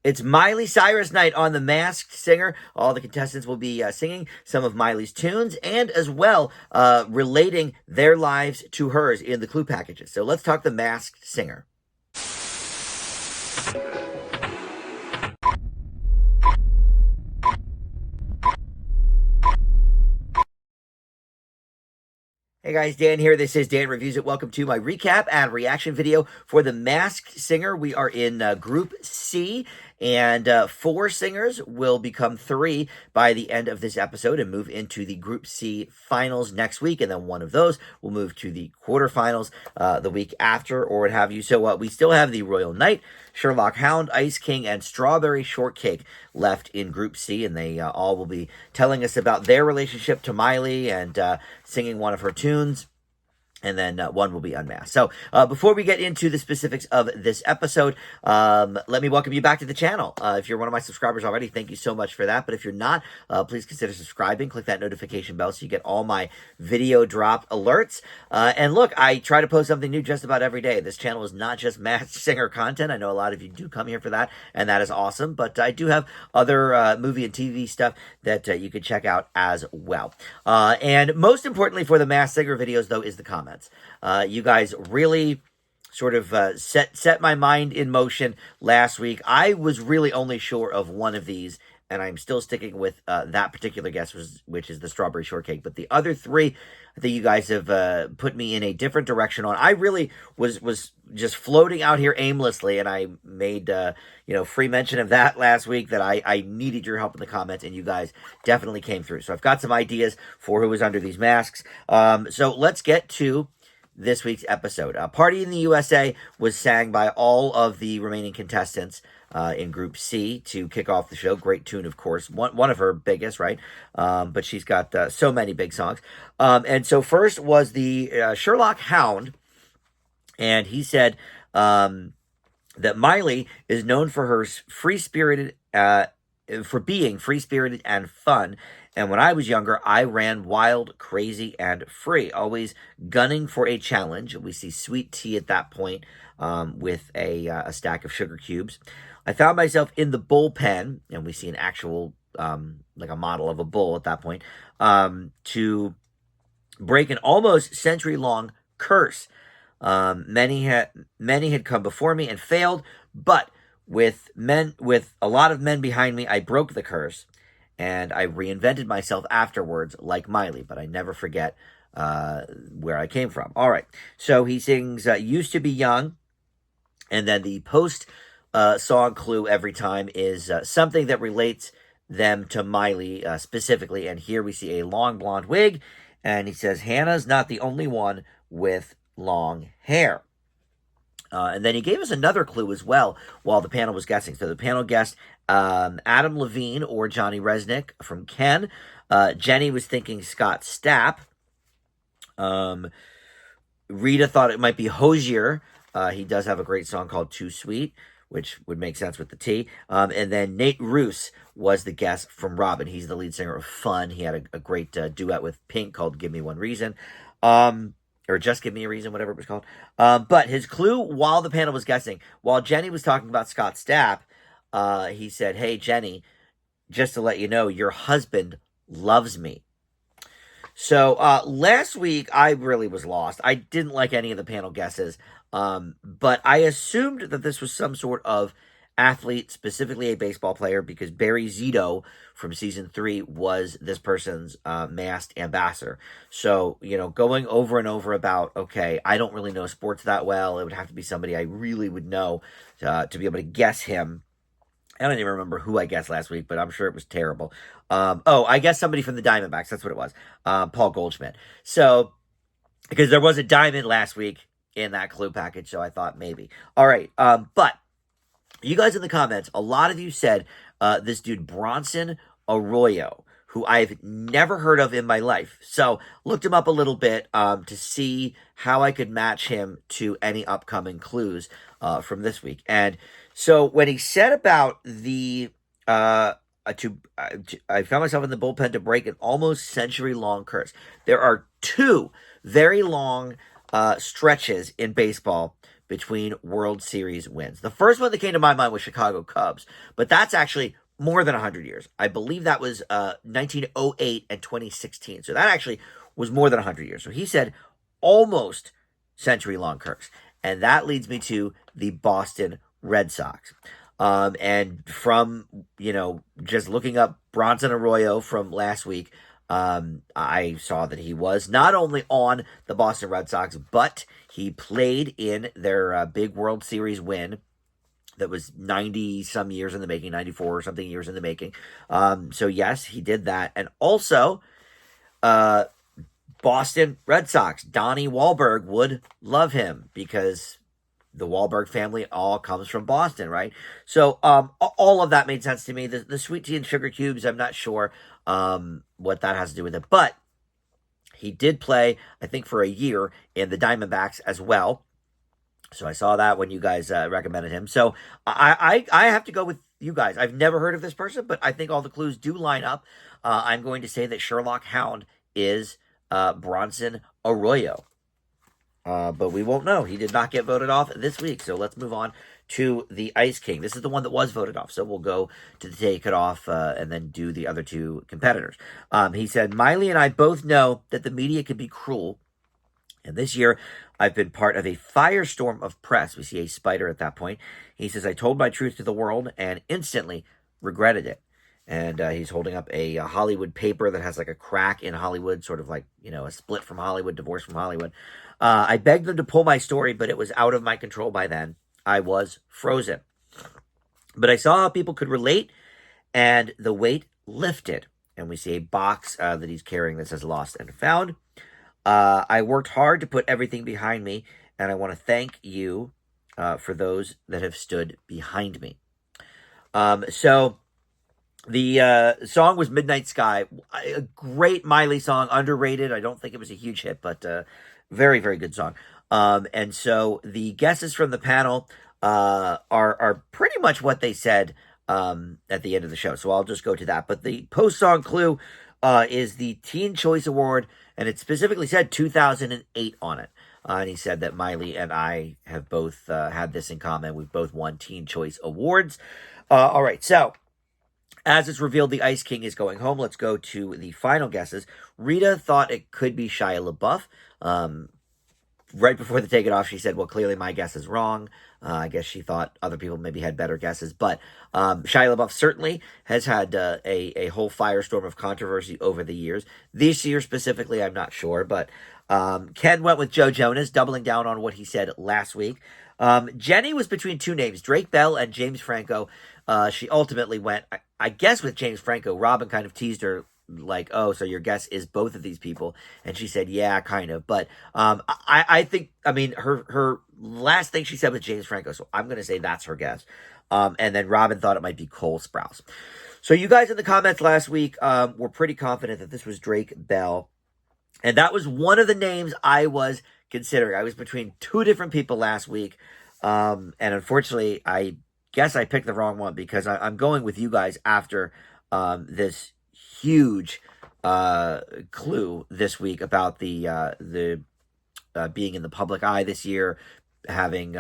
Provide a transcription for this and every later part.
It's Miley Cyrus night on The Masked Singer. All the contestants will be singing some of Miley's tunes and as well relating their lives to hers in the clue packages. So let's talk The Masked Singer. Hey guys, Dan here. This is Dan Reviews It. Welcome to my recap and reaction video for The Masked Singer. We are in Group C, and 4 singers will become 3 by the end of this episode and move into the Group C finals next week, and then one of those will move to the quarterfinals the week after, or what have you. So we still have the Royal Knight, Sherlock Hound, Ice King, and Strawberry Shortcake left in Group C, and they all will be telling us about their relationship to Miley and singing one of her tunes. And then one will be unmasked. So before we get into the specifics of this episode, let me welcome you back to the channel. If you're one of my subscribers already, thank you so much for that. But if you're not, please consider subscribing. Click that notification bell so you get all my video drop alerts. And look, I try to post something new just about every day. This channel is not just Masked Singer content. I know a lot of you do come here for that, and that is awesome. But I do have other movie and TV stuff that you can check out as well. And most importantly for the Masked Singer videos, though, is the comments. You guys really sort of set my mind in motion last week. I was really only sure of one of these, and I'm still sticking with that particular guess, which is the Strawberry Shortcake. But the other 3, I think you guys have put me in a different direction on. I really was just floating out here aimlessly, and I made free mention of that last week, that I needed your help in the comments, and you guys definitely came through. So I've got some ideas for who was under these masks. So let's get to this week's episode. Party in the USA was sang by all of the remaining contestants in Group C to kick off the show. Great tune, of course. One of her biggest, right? But she's got so many big songs. And so first was the Sherlock Hound, and he said that Miley is known for her free-spirited, for being free-spirited and fun. And when I was younger, I ran wild, crazy, and free, always gunning for a challenge. We see Sweet Tea at that point with a stack of sugar cubes. I found myself in the bullpen, and we see an actual, like a model of a bull at that point, to break an almost century-long curse. Many had come before me and failed, but with a lot of men behind me, I broke the curse. And I reinvented myself afterwards like Miley, but I never forget where I came from. All right, so he sings Used to Be Young, and then the post-song clue every time is something that relates them to Miley specifically. And here we see a long blonde wig, and he says, Hannah's not the only one with long hair. And then he gave us another clue as well while the panel was guessing. So the panel guessed Adam Levine or Johnny Resnick from Ken. Jenny was thinking Scott Stapp. Rita thought it might be Hosier. He does have a great song called Too Sweet, which would make sense with the T. And then Nate Roos was the guess from Robin. He's the lead singer of Fun. He had a great duet with Pink called Give Me One Reason. Or Just Give Me a Reason, whatever it was called. But his clue while the panel was guessing, while Jenny was talking about Scott Stapp, he said, hey, Jenny, just to let you know, your husband loves me. So last week, I really was lost. I didn't like any of the panel guesses, but I assumed that this was some sort of athlete, specifically a baseball player, because Barry Zito from season 3 was this person's masked ambassador. So, going over and over about, okay, I don't really know sports that well. It would have to be somebody I really would know to be able to guess him. I don't even remember who I guessed last week, but I'm sure it was terrible. I guessed somebody from the Diamondbacks. That's what it was. Paul Goldschmidt. So, because there was a diamond last week in that clue package, so I thought maybe. All right, but you guys in the comments, a lot of you said this dude Bronson Arroyo, who I've never heard of in my life. So looked him up a little bit to see how I could match him to any upcoming clues from this week. And so when he said about the I found myself in the bullpen to break an almost century-long curse. There are 2 very long stretches in baseball between World Series wins. The first one that came to my mind was Chicago Cubs, but that's actually more than 100 years. I believe that was 1908 and 2016. So that actually was more than 100 years. So he said almost century-long curse. And that leads me to the Boston Red Sox. And from, just looking up Bronson Arroyo from last week, I saw that he was not only on the Boston Red Sox, but he played in their big World Series win that was 90 some years in the making, 94 or something years in the making. So yes, he did that. And also, Boston Red Sox, Donnie Wahlberg would love him because the Wahlberg family all comes from Boston, right? So all of that made sense to me. The sweet tea and sugar cubes, I'm not sure what that has to do with it. But he did play, I think, for a year in the Diamondbacks as well. So I saw that when you guys recommended him. So I have to go with you guys. I've never heard of this person, but I think all the clues do line up. I'm going to say that Sherlock Hound is Bronson Arroyo. But we won't know. He did not get voted off this week. So let's move on to the Ice King. This is the one that was voted off. So we'll go to the take it off and then do the other two competitors. He said, Miley and I both know that the media can be cruel. And this year, I've been part of a firestorm of press. We see a spider at that point. He says, I told my truth to the world and instantly regretted it. And he's holding up a Hollywood paper that has like a crack in Hollywood, sort of like, a split from Hollywood, divorce from Hollywood. I begged them to pull my story, but it was out of my control by then. I was frozen. But I saw how people could relate, and the weight lifted. And we see a box that he's carrying that says lost and found. I worked hard to put everything behind me, and I want to thank you for those that have stood behind me. So the song was Midnight Sky, a great Miley song, underrated. I don't think it was a huge hit, but very, very good song. And so the guesses from the panel are pretty much what they said at the end of the show. So I'll just go to that. But the post-song clue is the Teen Choice Award, and it specifically said 2008 on it. And he said that Miley and I have both had this in common. We've both won Teen Choice Awards. All right, so as it's revealed, the Ice King is going home. Let's go to the final guesses. Rita thought it could be Shia LaBeouf. Right before the take it off, she said, well, clearly my guess is wrong. I guess she thought other people maybe had better guesses. But Shia LaBeouf certainly has had a whole firestorm of controversy over the years. This year specifically, I'm not sure. But Ken went with Joe Jonas, doubling down on what he said last week. Jenny was between two names, Drake Bell and James Franco. She ultimately went, I guess, with James Franco. Robin kind of teased her like, oh, so your guess is both of these people? And she said, yeah, kind of. But I think, her last thing she said was James Franco, so I'm going to say that's her guess. And then Robin thought it might be Cole Sprouse. So you guys in the comments last week were pretty confident that this was Drake Bell. And that was one of the names I was considering. I was between two different people last week. And unfortunately, I guess I picked the wrong one because I'm going with you guys after this huge clue this week about the being in the public eye this year, having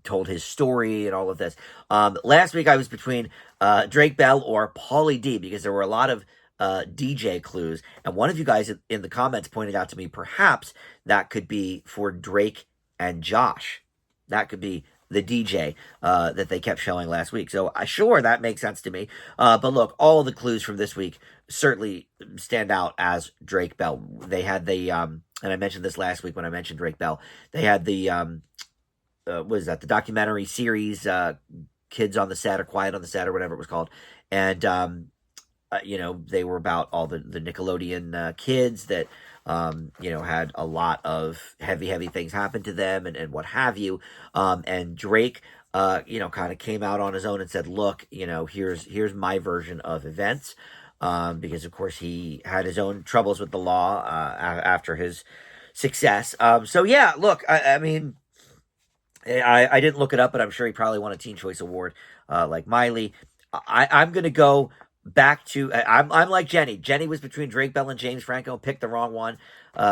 told his story and all of this. Last week I was between Drake Bell or Pauly D because there were a lot of DJ clues, and one of you guys in the comments pointed out to me perhaps that could be for Drake and Josh. That could be the DJ that they kept showing last week. So sure, that makes sense to me. But look, all of the clues from this week certainly stand out as Drake Bell. They had the, and I mentioned this last week when I mentioned Drake Bell, they had the, what is that, the documentary series, Kids on the Set or Quiet on the Set or whatever it was called. And, they were about all the Nickelodeon kids that, had a lot of heavy things happen to them and what have you. And Drake, kind of came out on his own and said, look, here's my version of events. Because of course he had his own troubles with the law, after his success. So yeah, look, I didn't look it up, but I'm sure he probably won a Teen Choice Award, like Miley. I'm going to go back to I'm like Jenny. Jenny was between Drake Bell and James Franco, picked the wrong one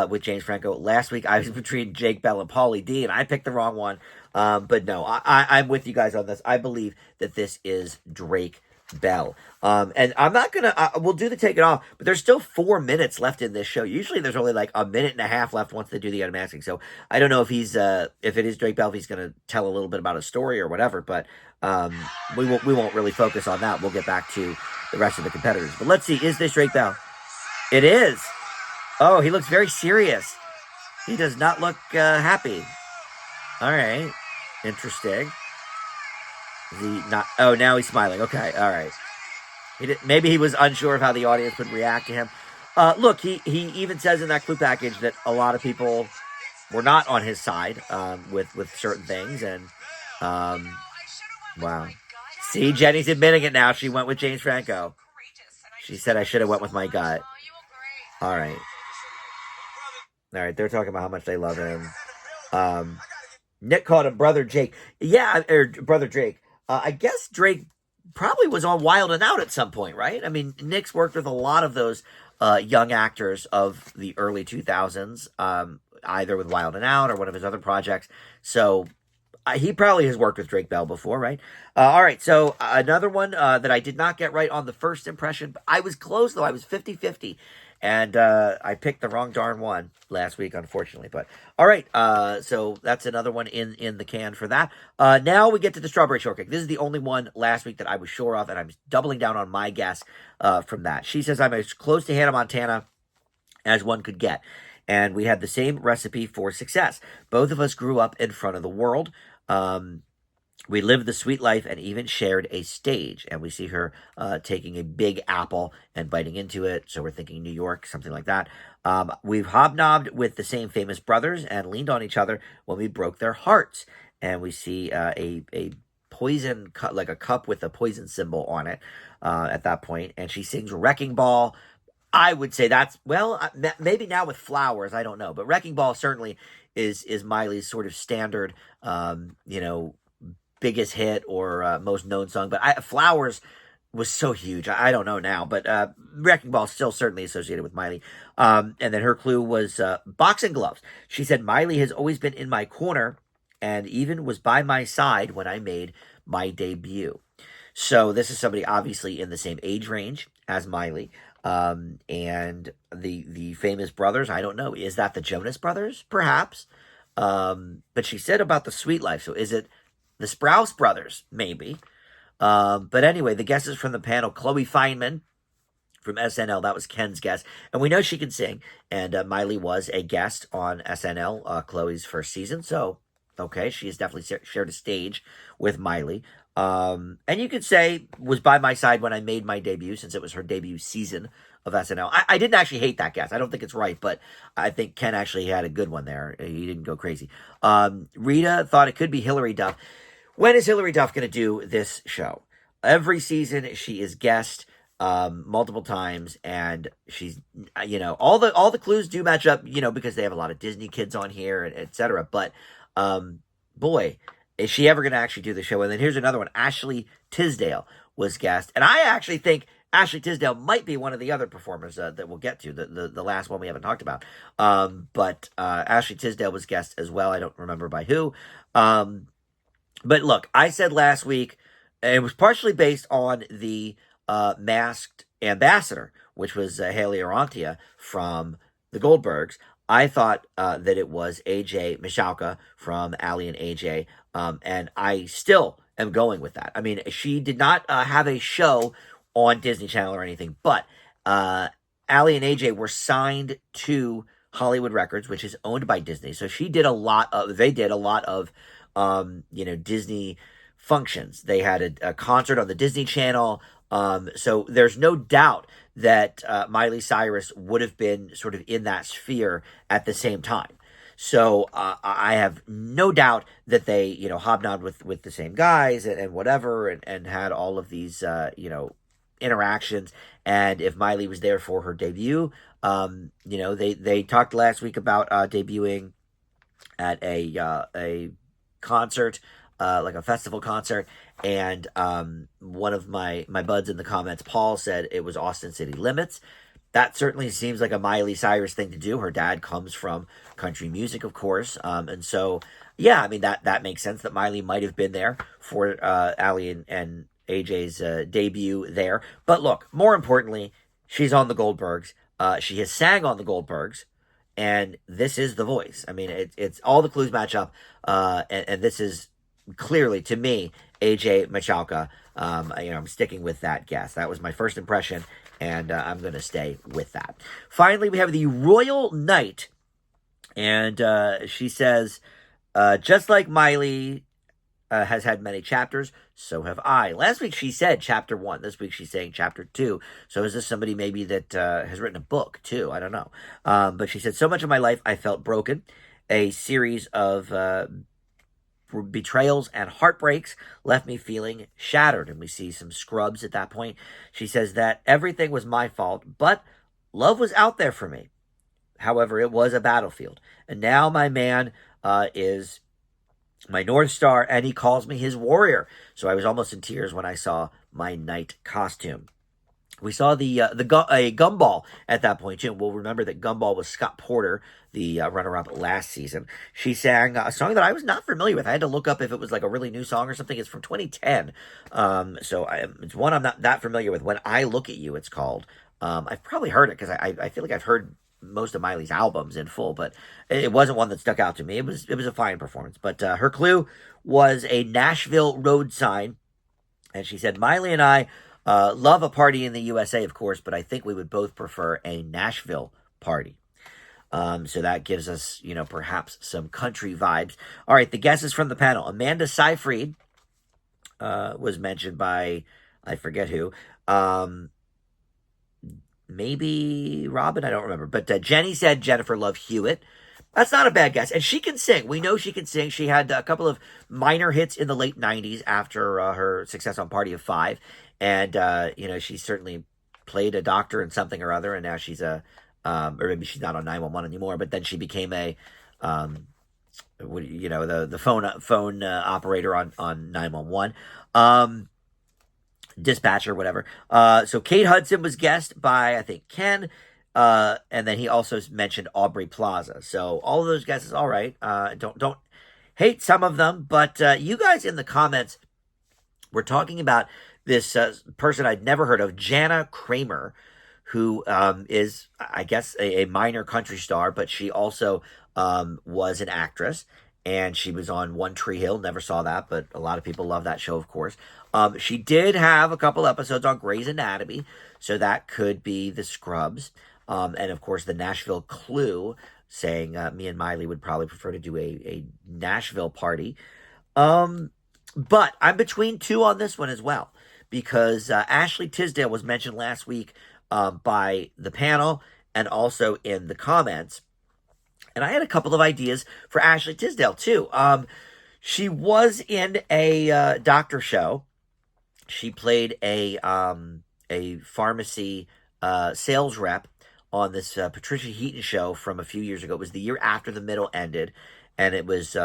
with James Franco. Last week I was between Jake Bell and Pauly D, and I picked the wrong one. But no, I'm with you guys on this. I believe that this is Drake Bell. And I'm not gonna. We'll do the take it off, but there's still 4 minutes left in this show. Usually there's only like a minute and a half left once they do the unmasking. So I don't know if he's if it is Drake Bell, if he's gonna tell a little bit about his story or whatever. But we won't really focus on that. We'll get back to the rest of the competitors. But let's see, is this Drake Bell? It is. Oh, he looks very serious. He does not look happy. All right. Interesting. Is he not? Oh, now he's smiling. Okay. All right. Maybe he was unsure of how the audience would react to him. Look, he even says in that clue package that a lot of people were not on his side with certain things. And, wow. See, Jenny's admitting it now. She went with James Franco. She said, I should have went with my gut. All right. All right, they're talking about how much they love him. Nick called him Brother Jake. Yeah, or Brother Drake. I guess Drake probably was on Wild and Out at some point, right? I mean, Nick's worked with a lot of those young actors of the early 2000s, either with Wild and Out or one of his other projects. So he probably has worked with Drake Bell before, right? All right, so another one that I did not get right on the first impression. I was close, though. I was 50-50. And I picked the wrong darn one last week, unfortunately. But all right, so that's another one in the can for that. Now we get to the strawberry shortcake. This is the only one last week that I was sure of, and I'm doubling down on my guess from that. She says I'm as close to Hannah Montana as one could get. And we had the same recipe for success. Both of us grew up in front of the world. We lived the sweet life and even shared a stage. And we see her taking a big apple and biting into it. So we're thinking New York, something like that. We've hobnobbed with the same famous brothers and leaned on each other when we broke their hearts. And we see a poison cup, like a cup with a poison symbol on it at that point. And she sings Wrecking Ball. I would say that's, well, maybe now with Flowers, I don't know. But Wrecking Ball certainly is Miley's sort of standard, biggest hit or most known song. But Flowers was so huge. I don't know now, but Wrecking Ball is still certainly associated with Miley. And then her clue was boxing gloves. She said, Miley has always been in my corner and even was by my side when I made my debut. So this is somebody obviously in the same age range as Miley. And the famous brothers, I don't know. Is that the Jonas Brothers? Perhaps. But she said about the sweet life. So is it the Sprouse Brothers? Maybe. But anyway, the guesses from the panel, Chloe Fineman from SNL, that was Ken's guess. And we know she can sing. And Miley was a guest on SNL, Chloe's first season. So, okay, she has definitely shared a stage with Miley. And you could say was by my side when I made my debut, since it was her debut season of SNL. I didn't actually hate that guess. I don't think it's right, but I think Ken actually had a good one there. He didn't go crazy. Rita thought it could be Hillary Duff. When is Hillary Duff going to do this show? Every season she is guest multiple times, and she's, all the clues do match up, because they have a lot of Disney kids on here, and etc. But boy, is she ever going to actually do the show? And then here's another one. Ashley Tisdale was guest. And I actually think Ashley Tisdale might be one of the other performers that we'll get to, the last one we haven't talked about. But Ashley Tisdale was guest as well. I don't remember by who. But look, I said last week, it was partially based on the Masked Ambassador, which was Haley Arantia from the Goldbergs. I thought that it was AJ Michalka from Allie and AJ, and I still am going with that. I mean, she did not have a show on Disney Channel or anything, but Allie and AJ were signed to Hollywood Records, which is owned by Disney. So they did a lot of Disney functions. They had a concert on the Disney Channel. So there's no doubt that Miley Cyrus would have been sort of in that sphere at the same time. So I have no doubt that they, hobnobbed with the same guys and whatever, and had all of these, interactions. And if Miley was there for her debut, they talked last week about debuting at a concert like a festival concert, and one of my buds in the comments, Paul, said it was Austin City Limits. That certainly seems like a Miley Cyrus thing to do. Her dad comes from country music, of course, and so yeah, I mean that makes sense that Miley might have been there for Ali and AJ's debut there. But look, more importantly, she's on the Goldbergs. She has sang on the Goldbergs, and this is The Voice. I mean, it's all the clues match up, and this is clearly, to me, AJ Michalka. I'm sticking with that guess. That was my first impression, and I'm going to stay with that. Finally, we have the Royal Knight, and she says, just like Miley has had many chapters, so have I. Last week she said chapter 1. This week she's saying chapter 2. So is this somebody maybe that has written a book too? I don't know. But she said, so much of my life I felt broken. A series of betrayals and heartbreaks left me feeling shattered. And we see some scrubs at that point. She says that everything was my fault, but love was out there for me. However, it was a battlefield. And now my man is my North Star, and he calls me his warrior. So I was almost in tears when I saw my knight costume. We saw a Gumball at that point, too. We'll remember that Gumball was Scott Porter, the runner-up last season. She sang a song that I was not familiar with. I had to look up if it was like a really new song or something. It's from 2010. It's one I'm not that familiar with. When I Look at You, it's called. I've probably heard it because I feel like I've heard most of Miley's albums in full, but it wasn't one that stuck out to me. It was a fine performance. But her clue was a Nashville road sign. And she said, Miley and I love a party in the USA, of course, but I think we would both prefer a Nashville party. So that gives us, perhaps some country vibes. All right, the guesses from the panel. Amanda Seyfried was mentioned by, I forget who. Maybe Robin, I don't remember. But Jenny said Jennifer Love Hewitt. That's not a bad guess. And she can sing. We know she can sing. She had a couple of minor hits in the late 90s after her success on Party of Five. And, she certainly played a doctor in something or other. And now she's or maybe she's not on 911 anymore. But then she became the phone operator on 911. Dispatcher, whatever. So Kate Hudson was guessed by, I think, Ken. And then he also mentioned Aubrey Plaza. So all of those guesses, all right. Don't hate some of them. But you guys in the comments were talking about this person I'd never heard of, Jana Kramer, who is, I guess, a minor country star, but she also was an actress. And she was on One Tree Hill. Never saw that, but a lot of people love that show, of course. She did have a couple episodes on Grey's Anatomy, so that could be the Scrubs. And, of course, the Nashville Clue, saying me and Miley would probably prefer to do a Nashville party. But I'm between two on this one as well, because Ashley Tisdale was mentioned last week by the panel and also in the comments. And I had a couple of ideas for Ashley Tisdale, too. She was in a doctor show. She played a pharmacy sales rep on this Patricia Heaton show from a few years ago. It was the year after The Middle ended. And it was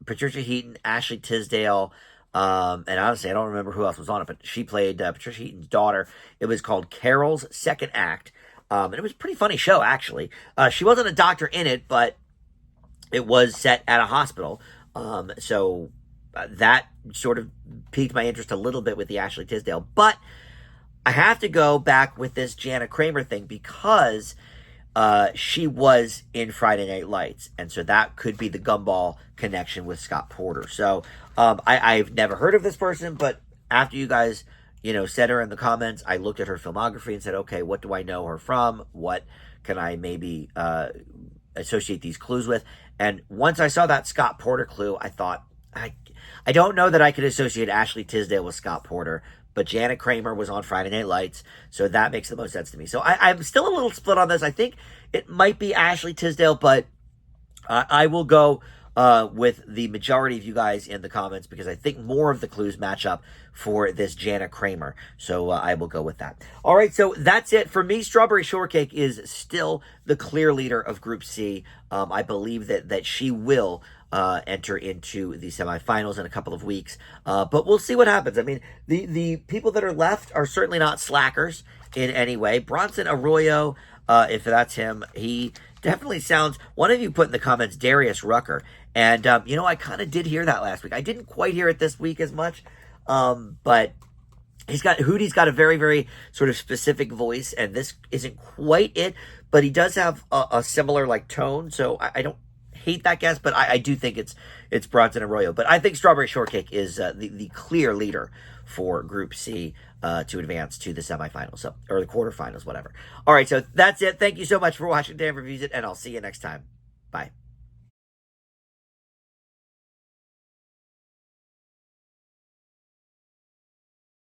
Patricia Heaton, Ashley Tisdale, and honestly, I don't remember who else was on it, but she played Patricia Heaton's daughter. It was called Carol's Second Act. And it was a pretty funny show, actually. She wasn't a doctor in it, but it was set at a hospital. So that sort of piqued my interest a little bit with the Ashley Tisdale. But I have to go back with this Jana Kramer thing because she was in Friday Night Lights. And so that could be the Gumball connection with Scott Porter. So I've never heard of this person, but after you guys said her in the comments, I looked at her filmography and said, okay, what do I know her from? What can I maybe associate these clues with? And once I saw that Scott Porter clue, I thought, I don't know that I could associate Ashley Tisdale with Scott Porter, but Jana Kramer was on Friday Night Lights, so that makes the most sense to me. So I'm still a little split on this. I think it might be Ashley Tisdale, but I will go with the majority of you guys in the comments because I think more of the clues match up for this Jana Kramer. So I will go with that. All right, so that's it. For me, Strawberry Shortcake is still the clear leader of Group C. I believe that she will enter into the semifinals in a couple of weeks. But we'll see what happens. I mean, the people that are left are certainly not slackers in any way. Bronson Arroyo, if that's him, he definitely sounds. One of you put in the comments Darius Rucker, and I kind of did hear that last week. I didn't quite hear it this week as much, but Hootie's got a very, very sort of specific voice, and this isn't quite it, but he does have a similar like tone. So I don't hate that guess, but I do think it's Bronson Arroyo. But I think Strawberry Shortcake is the clear leader for Group C to advance to the semifinals, or the quarterfinals, whatever. All right, so that's it. Thank you so much for watching Dan Reviews It, and I'll see you next time. Bye.